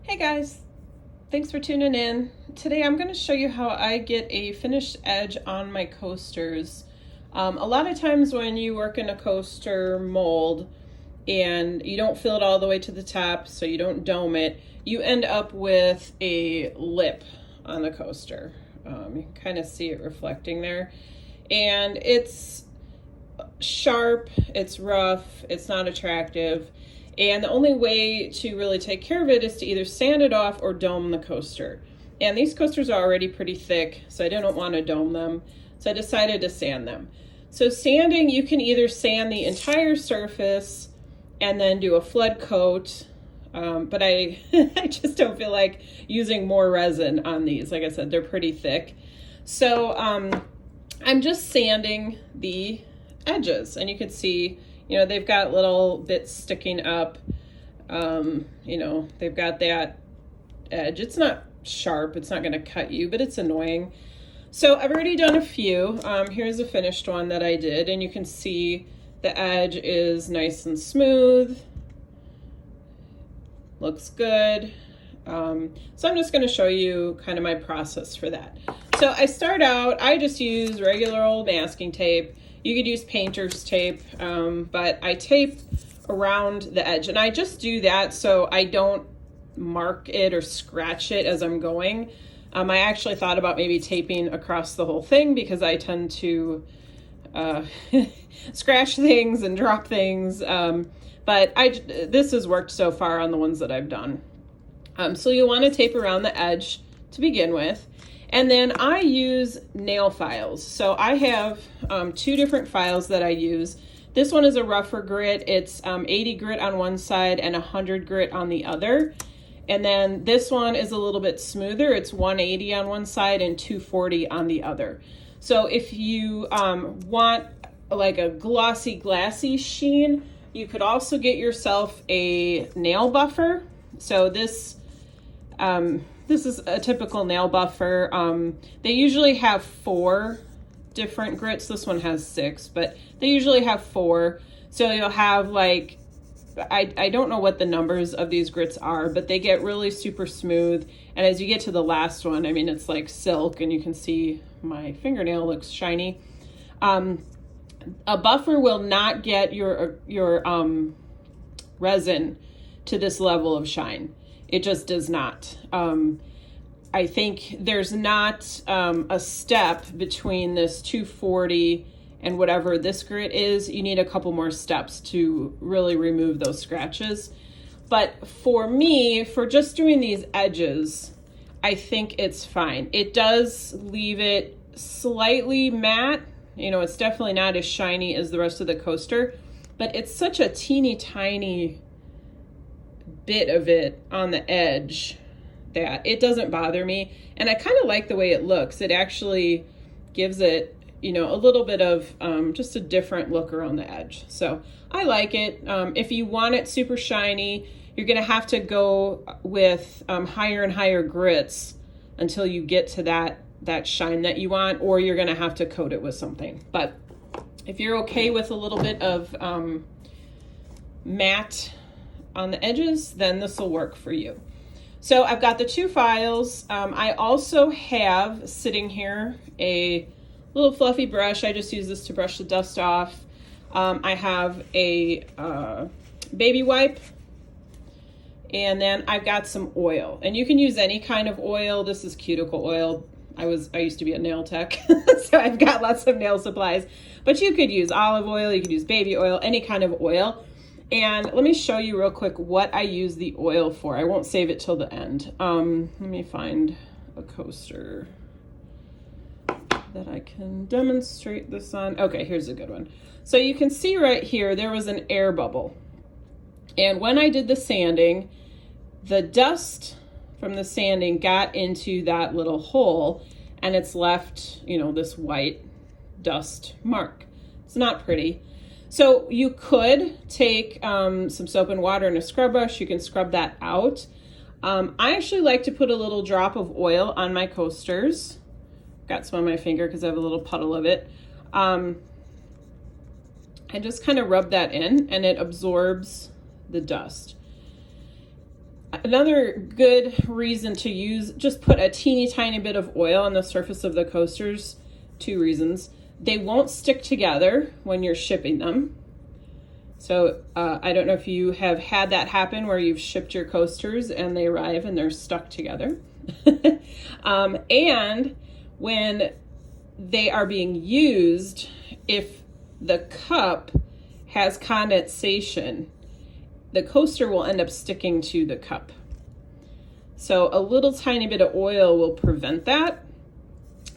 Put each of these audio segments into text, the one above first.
Hey guys, thanks for tuning in. Today I'm going to show you how I get a finished edge on my coasters. A lot of times when you work in a coaster mold and you don't fill it all the way to the top, so you don't dome it, you end up with a lip on the coaster. You can kind of see it reflecting there. And it's sharp, it's rough, it's not attractive. And the only way to really take care of it is to either sand it off or dome the coaster. And these coasters are already pretty thick, so I didn't want to dome them. So I decided to sand them. So sanding, you can either sand the entire surface and then do a flood coat. But I just don't feel like using more resin on these. Like I said, they're pretty thick. So I'm just sanding the edges, and you can see, they've got little bits sticking up. They've got that edge. It's not sharp, it's not going to cut you, but it's annoying. So I've already done a few. Here's a finished one that I did, and you can see the edge is nice and smooth. Looks good. So I'm just going to show you kind of my process for that. So I start out, I just use regular old masking tape. You could use painter's tape, but I tape around the edge, and I just do that so I don't mark it or scratch it as I'm going. I actually thought about maybe taping across the whole thing because I tend to scratch things and drop things, but this has worked so far on the ones that I've done. So you want to tape around the edge to begin with. And then I use nail files. So I have two different files that I use. This one is a rougher grit. It's 80 grit on one side and 100 grit on the other. And then this one is a little bit smoother. It's 180 on one side and 240 on the other. So if you want like a glossy, glassy sheen, you could also get yourself a nail buffer. So this is a typical nail buffer. They usually have 4 different grits. This one has 6, but they usually have 4. So you'll have like, I don't know what the numbers of these grits are, but they get really super smooth. And as you get to the last one, I mean, it's like silk, and you can see my fingernail looks shiny. A buffer will not get your resin to this level of shine. It just does not. I think there's not a step between this 240 and whatever this grit is. You need a couple more steps to really remove those scratches. But for me, for just doing these edges, I think it's fine. It does leave it slightly matte. It's definitely not as shiny as the rest of the coaster, but it's such a teeny tiny bit of it on the edge that it doesn't bother me, and I kind of like the way it looks. It actually gives it a little bit of just a different look around the edge, so I like it. If you want it super shiny, you're gonna have to go with higher and higher grits until you get to that shine that you want, or you're gonna have to coat it with something. But if you're okay with a little bit of matte on the edges, then this will work for you. So I've got the 2 files. I also have sitting here a little fluffy brush. I just use this to brush the dust off. I have a baby wipe, and then I've got some oil, and you can use any kind of oil. This is cuticle oil. I used to be a nail tech, so I've got lots of nail supplies, but you could use olive oil, you could use baby oil, any kind of oil. And let me show you real quick what I use the oil for. I won't save it till the end. Let me find a coaster that I can demonstrate this on. Okay, here's a good one. So you can see right here, there was an air bubble. And when I did the sanding, the dust from the sanding got into that little hole, and it's left, this white dust mark. It's not pretty. So you could take some soap and water and a scrub brush. You can scrub that out. I actually like to put a little drop of oil on my coasters. Got some on my finger because I have a little puddle of it. I just kind of rub that in, and it absorbs the dust. Another good reason to use, just put a teeny tiny bit of oil on the surface of the coasters. 2 reasons. They won't stick together when you're shipping them. So I don't know if you have had that happen where you've shipped your coasters and they arrive and they're stuck together. And when they are being used, if the cup has condensation, the coaster will end up sticking to the cup. So a little tiny bit of oil will prevent that.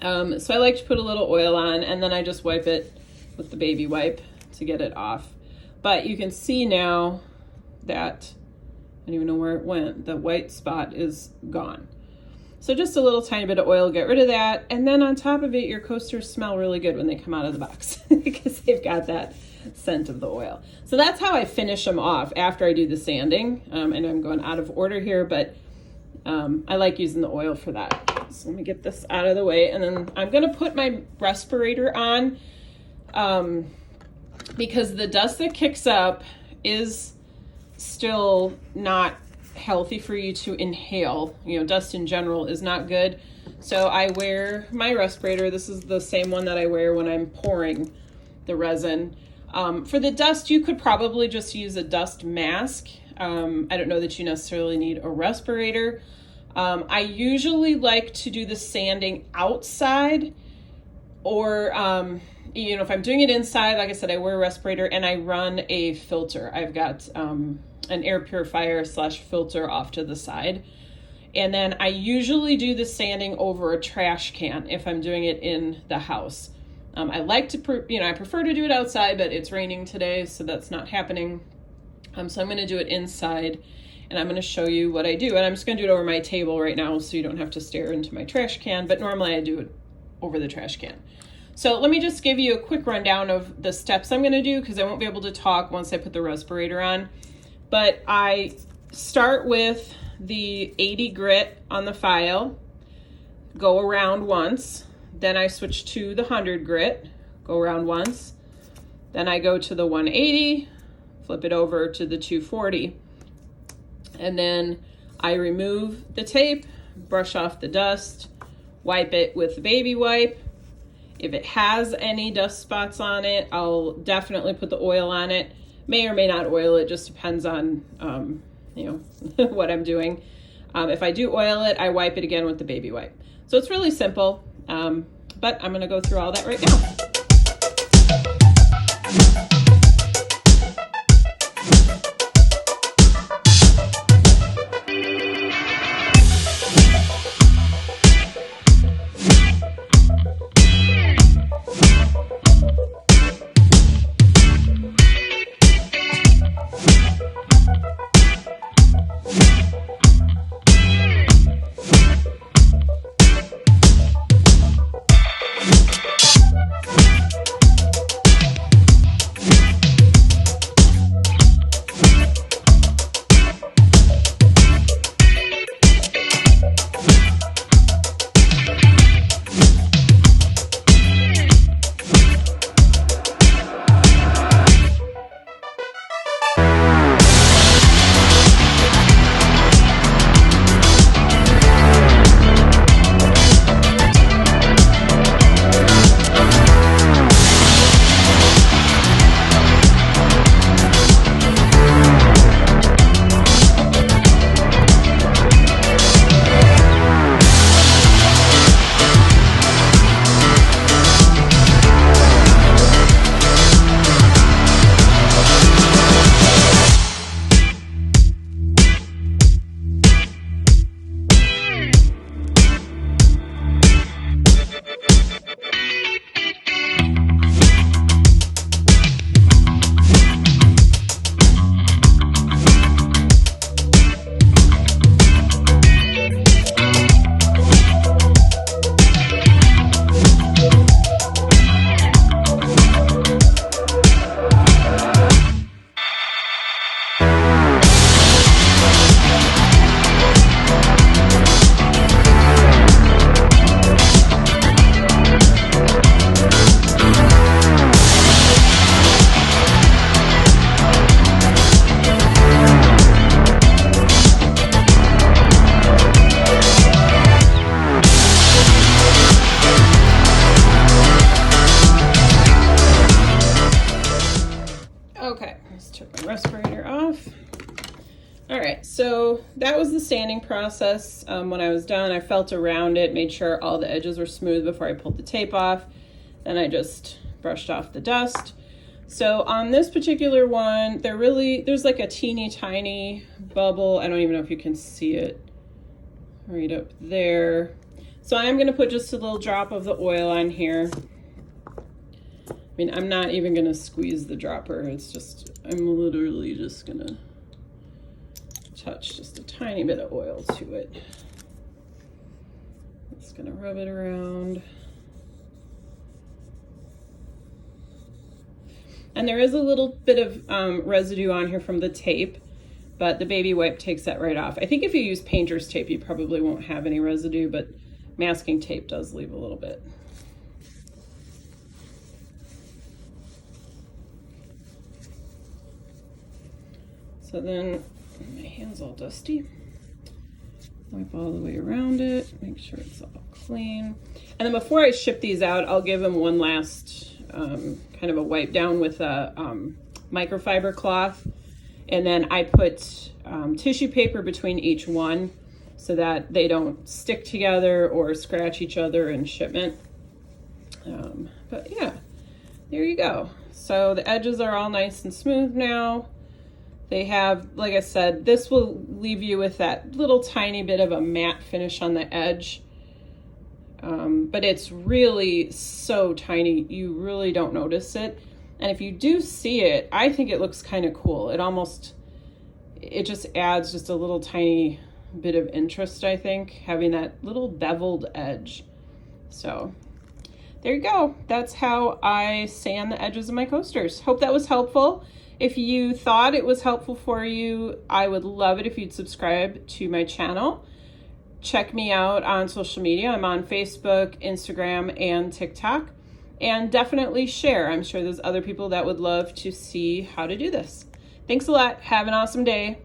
So I like to put a little oil on, and then I just wipe it with the baby wipe to get it off. But you can see now that, I don't even know where it went, the white spot is gone. So just a little tiny bit of oil, get rid of that. And then on top of it, your coasters smell really good when they come out of the box because they've got that scent of the oil. So that's how I finish them off after I do the sanding. And I'm going out of order here, but I like using the oil for that. So let me get this out of the way. And then I'm going to put my respirator on because the dust that kicks up is still not healthy for you to inhale. You know, dust in general is not good. So I wear my respirator. This is the same one that I wear when I'm pouring the resin. For the dust, you could probably just use a dust mask. I don't know that you necessarily need a respirator. I usually like to do the sanding outside, or you know, if I'm doing it inside, like I said, I wear a respirator and I run a filter. I've got an air purifier / filter off to the side. And then I usually do the sanding over a trash can if I'm doing it in the house. I like to, I prefer to do it outside, but it's raining today, so that's not happening. So I'm going to do it inside, and I'm going to show you what I do. And I'm just going to do it over my table right now so you don't have to stare into my trash can, but normally I do it over the trash can. So let me just give you a quick rundown of the steps I'm going to do because I won't be able to talk once I put the respirator on. But I start with the 80 grit on the file, go around once. Then I switch to the 100 grit, go around once. Then I go to the 180, flip it over to the 240. And then I remove the tape, brush off the dust, wipe it with the baby wipe. If it has any dust spots on it, I'll definitely put the oil on it. May or may not oil it, just depends on, what I'm doing. If I do oil it, I wipe it again with the baby wipe. So it's really simple, but I'm gonna go through all that right now. All right, so that was the sanding process. When I was done, I felt around it, made sure all the edges were smooth before I pulled the tape off. Then I just brushed off the dust. So on this particular one, there's like a teeny tiny bubble. I don't even know if you can see it right up there. So I'm gonna put just a little drop of the oil on here. I mean, I'm not even gonna squeeze the dropper. It's just, I'm literally just gonna touch just a tiny bit of oil to it. Just gonna rub it around. And there is a little bit of residue on here from the tape, but the baby wipe takes that right off. I think if you use painter's tape, you probably won't have any residue, but masking tape does leave a little bit. So then, my hand's all dusty. Wipe all the way around it, make sure it's all clean. And then before I ship these out, I'll give them one last kind of a wipe down with a microfiber cloth. And then I put tissue paper between each one so that they don't stick together or scratch each other in shipment. But yeah, there you go. So the edges are all nice and smooth now. They have, like I said, this will leave you with that little tiny bit of a matte finish on the edge. But it's really so tiny, you really don't notice it. And if you do see it, I think it looks kind of cool. It just adds just a little tiny bit of interest, I think, having that little beveled edge. So there you go. That's how I sand the edges of my coasters. Hope that was helpful. If you thought it was helpful for you, I would love it if you'd subscribe to my channel. Check me out on social media. I'm on Facebook, Instagram, and TikTok. And definitely share. I'm sure there's other people that would love to see how to do this. Thanks a lot. Have an awesome day.